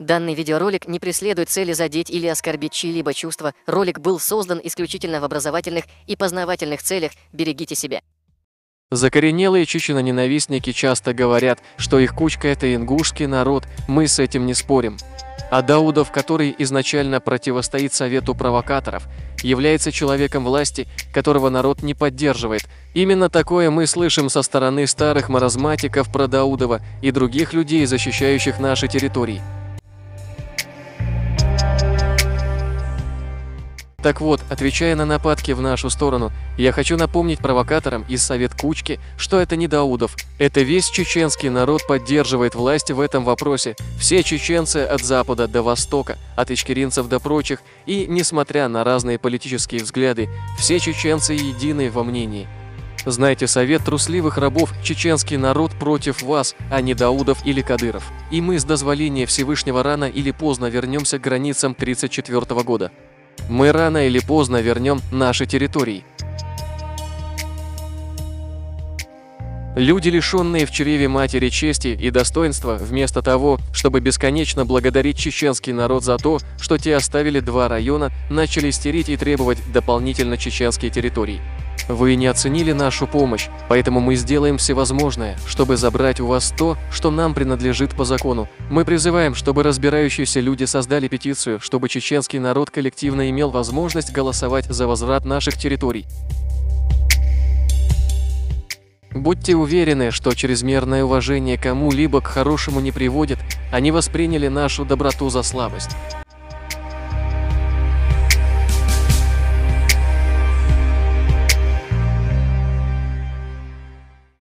Данный видеоролик не преследует цели задеть или оскорбить чьи-либо чувства. Ролик был создан исключительно в образовательных и познавательных целях. Берегите себя. Закоренелые чечено-ненавистники часто говорят, что их кучка – это ингушский народ, мы с этим не спорим. А Даудов, который изначально противостоит совету провокаторов, является человеком власти, которого народ не поддерживает. Именно такое мы слышим со стороны старых маразматиков про Даудова и других людей, защищающих наши территории. Так вот, отвечая на нападки в нашу сторону, я хочу напомнить провокаторам из Совет Кучки, что это не Даудов, это весь чеченский народ поддерживает власть в этом вопросе, все чеченцы от запада до востока, от ичкеринцев до прочих, и, несмотря на разные политические взгляды, все чеченцы едины во мнении. Знайте, совет трусливых рабов, чеченский народ против вас, а не Даудов или Кадыров. И мы с дозволения Всевышнего рано или поздно вернемся к границам 1934 года. Мы рано или поздно вернем наши территории. Люди, лишенные в чреве матери чести и достоинства, вместо того, чтобы бесконечно благодарить чеченский народ за то, что те оставили 2 района, начали истерить и требовать дополнительно чеченские территории. Вы не оценили нашу помощь, поэтому мы сделаем всевозможное, чтобы забрать у вас то, что нам принадлежит по закону. Мы призываем, чтобы разбирающиеся люди создали петицию, чтобы чеченский народ коллективно имел возможность голосовать за возврат наших территорий. Будьте уверены, что чрезмерное уважение кому-либо к хорошему не приводит, они восприняли нашу доброту за слабость.